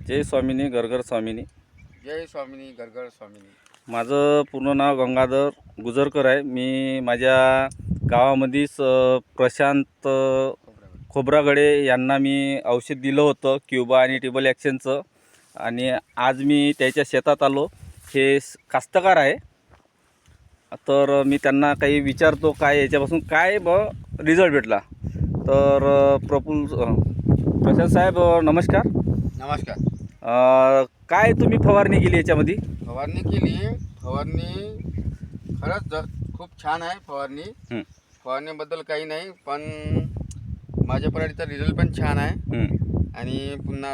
जय स्वामिनी गरगर स्वामिनी. जय स्वामिनी गरगर स्वामिनी. माझं पूर्ण नाव गंगाधर गुजरकर आहे. मी माझ्या गावामध्येच प्रशांत खोब्रागडे यांना मी औषध दिलं होतं क्युबा आणि टिबल ॲक्शनचं. आणि आज मी त्याच्या शेतात आलो. हे कास्तकार आहे, तर मी त्यांना काही विचारतो काय याच्यापासून काय रिझल्ट भेटला. तर प्रशांत साहेब नमस्कार. नमस्कार. काय तुम्ही फवारणी केली याच्यामध्ये? फवारणी खरंच खूप छान आहे फवारणी. फवारणीबद्दल काही नाही, पण माझ्या पराठीचा रिझल्ट पण छान आहे. आणि पुन्हा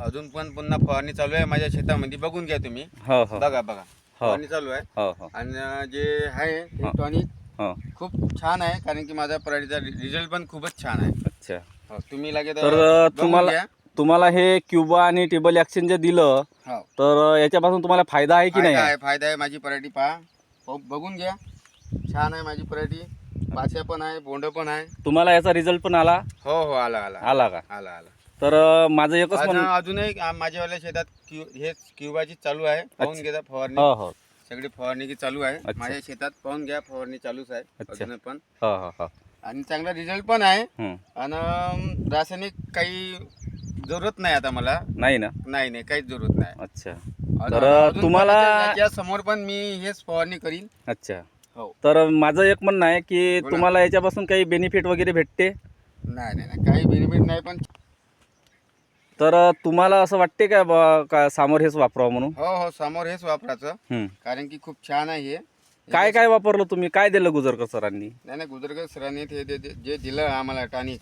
अजून पण पुन्हा फवारणी चालू आहे माझ्या शेतामध्ये. बघून घ्या तुम्ही. बघा फवारणी चालू आहे. आणि जे आहे ते टॉनिक खूप छान आहे, कारण की माझ्या पराठीचा रिझल्ट पण खूपच छान आहे. अच्छा, तुम्ही लागेल तर तुम्हाला हे क्युबा आणि टिबल ॲक्शन जे दिलं, तर याच्यापासून तुम्हाला फायदा आहे की नाही? फायदा आहे. माझी पराठी पहा, बघून घ्या. छान आहे माझी पराठी. पाच्या पण आहे, बोंड पण आहे. तुम्हाला याचा रिझल्ट पण आला? हो आला का? आला. तर माझं एकच अजूनही माझ्यावाल्या शेतात हे क्युबाची चालू आहे. पाहून घ्या फवारणी. हो सगळी फवारणी चालू आहे माझ्या शेतात. पाहून घ्या, फवारणी चालूच आहे अजून पण. आणि चांगला रिझल्ट पण आहे. आणि रासायनिक काही जरूरत नाही आता मला. नाही काहीच जरूरत नाही. अच्छा, तर तुम्हाला या समोर पण मी हेच फवारणी करीन. अच्छा, तर माझं एक म्हणणं आहे की तुम्हाला याच्यापासून काही बेनिफिट वगैरे भेटते? नाही काही बेनिफिट नाही, पण तर तुम्हाला असं वाटते का समोर हेच वापरावं म्हणून? हो समोर हेच वापरायचं, कारण की खूप छान आहे हे. काय वापरलं तुम्ही? काय दिलं गुजरकर सरांनी? नाही गुजरकर सरांनी ते जे दिलं आम्हाला टॉनिक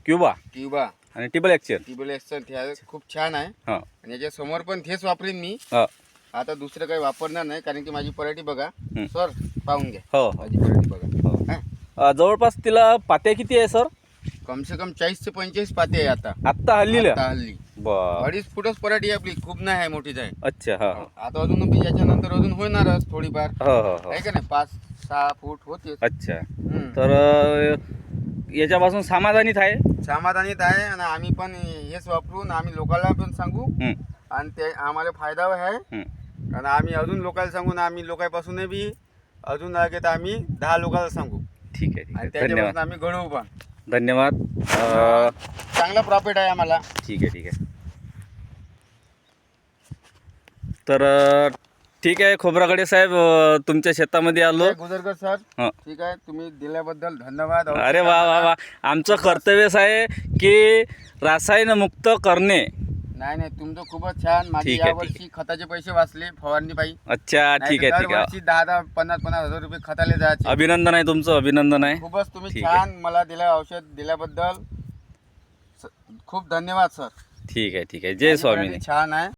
क्युबा क्युबा आणि टिबल ॲक्शन खूप छान आहे. आणि याच्या समोर पण तेच वापरीन मी. आता दुसरं काही वापरणार नाही, कारण की माझी पराठी बघा सर, पाहून घ्या. माझी पराठी बघा. जवळपास तिला पात्या किती आहे सर? कम से कम 40 ते 45 पाते आहे आता हल्ली. 2.5 फुटच पराठी आपली, खूप नाही आहे, मोठीच आहे. अच्छा, आता अजून याच्यानंतर अजून होणारच थोडीफार, आहे का नाही? 5-6 फूट होते. अच्छा, तर याच्यापासून समाधानीत आहे. आणि आम्ही पण हेच वापरून आम्ही लोकांना पण सांगू, आणि ते आम्हाला फायदा आहे. आणि आम्ही अजून लोकांना सांगून आम्ही लोकांपासून बी अजून लागेल तर आम्ही 10 लोकांना सांगू. ठीक आहे, आणि त्याच्यापासून आम्ही घडवू पण. धन्यवाद. चांगला प्रॉफिट आहे आम्हाला. ठीक आहे. तर ठीक आहे खोब्रागडे साहेब, तुमच्या शेतामध्ये आलो. गुजरकर सर, ठीक आहे, तुम्ही दिल्याबद्दल धन्यवाद. अरे वा, आमचं कर्तव्यच आहे की रासायनमुक्त करणे. नाही तुमचं खूपच छान. माझे यावर्षी खताचे पैसे वाचले फवारणी पायी. अच्छा, ठीक आहे. 10-10, 50-50 हजार रुपये खताले जायचे. अभिनंदन आहे तुमचं, अभिनंदन आहे. खूपच तुम्ही छान मला दिलं औषध दिल्याबद्दल खूप धन्यवाद सर. ठीक आहे. जय स्वामिनी. छान आहे.